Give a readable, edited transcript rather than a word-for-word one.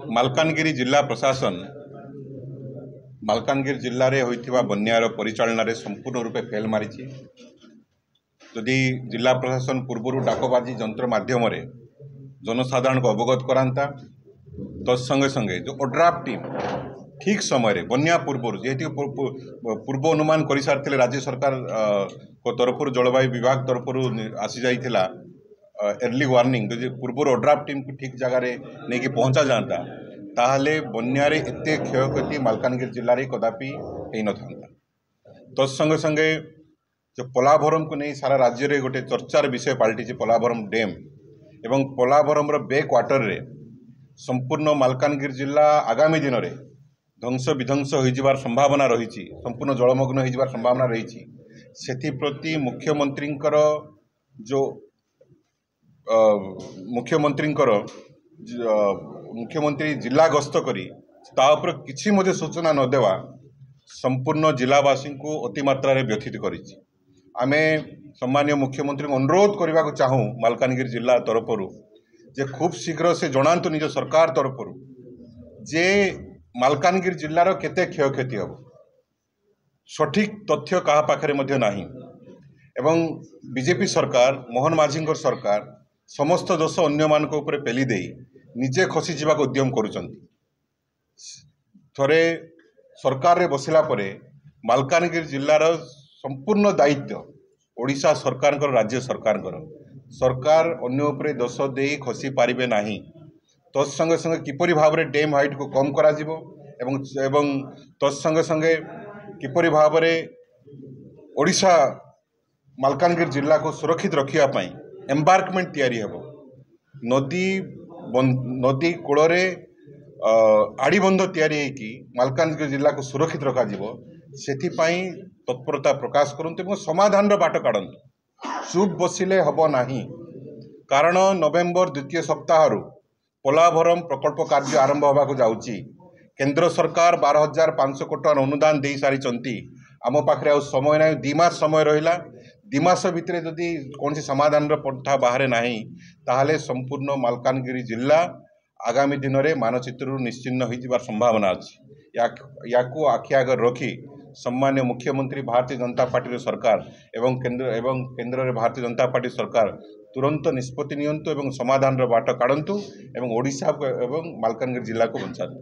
मालकानगिरी जिला प्रशासन मालकानगिरी जिले में होइथिबा बन्यार परिचालन संपूर्ण रूपे फेल मारी। जदि जिला प्रशासन पूर्व डाकबाजी जंत्र माध्यम जनसाधारण को अवगत कराता तत्संगे संगे जो ओड्राफ टीम ठीक समय बन्या पूर्व जेहेतु पूर्व अनुमान कर सारी राज्य सरकार को तरफ जलवायु विभाग तरफ आसी जाइथिला अर्ली वार्निंग पूर्व ओड्राफ टीम को ठीक जगह नहीं पहुंचा जाता ताहले बन्यारे एते क्षयक्षति मालकानगिरी जिले में कदापि हो न था। तत्संगे संगे जो पोलाभरम को नहीं सारा राज्य में गोटे चर्चार विषय पलटि पोलाभरम डैम एवं पोलाभरम बैक वाटर रे संपूर्ण मालकानगिरी जिला आगामी दिन में ध्वंस विध्वंस हो संभावना रही संपूर्ण जलमग्न हो संभावना रही से मुख्यमंत्री जो मुख्यमंत्री जिला गस्त करी किसी मध्य सूचना न देवा संपूर्ण जिलावासी को अतिमात्रा व्यथित कर आमे सम्मान्य मुख्यमंत्री को अनुरोध करने को चाहूँ मालकानगिरी जिला तरफ जे खूब शीघ्र से जनातु निज सरकार तरफ जे मालकानगिरी जिलार केते क्षयक्षति हम सठिक तथ्य कहा पाखरे मध्य नाही एवं बीजेपी सरकार मोहन माझी सरकार समस्त दोष अन्य मान ऊपर पेली दे निजे खसी जावाक उद्यम करुचंती। थरे सरकार रे बसिला परे मालकानगिरी जिलार संपूर्ण दायित्व ओडिशा सरकार राज्य सरकार अन्य उपरे दोष दे खसी पारिबे नाही। तत्संगे संगे किपरि भाव में डैम हाइट को कम करा जिवो एवं तत्संगे संगे किपरि भाव में ओडिशा मालकानगिरी जिला को सुरक्षित रखिया पई एम्बार्कमेंट तैयारी हेबो नदी कूल आड़ीबंध तैयारी होगी मालकानगिरी जिला को सुरक्षित रखा सेथिपाई तत्परता प्रकाश करूँ समाधान बाट काढ़ु चुप बसिले हब नाही कारण नवेम्बर द्वितीय सप्ताह पोलाभरम प्रकल्प कार्य आरंभ होगा जाउची। केंद्र सरकार 12,500 कोटी अनुदान दे सारी आम पाखे आ समय ना 2 मास समय रहा 2 मास भितर जदि कौन समाधान पन्था बाहर ना ताहले संपूर्ण मालकानगिरी जिला आगामी दिन में मानचित्र निश्चिन्न हो संभावना अच्छी। या आखि आगे रखी सम्मान्य मुख्यमंत्री भारतीय जनता पार्टी सरकार एवं केंद्र में भारतीय जनता पार्टी सरकार तुरंत निष्पत्ति नियंतु एवं समाधान बाट काढ़ंतु एवं ओडिशा एवं मालकानगिरी जिला को बंचातु।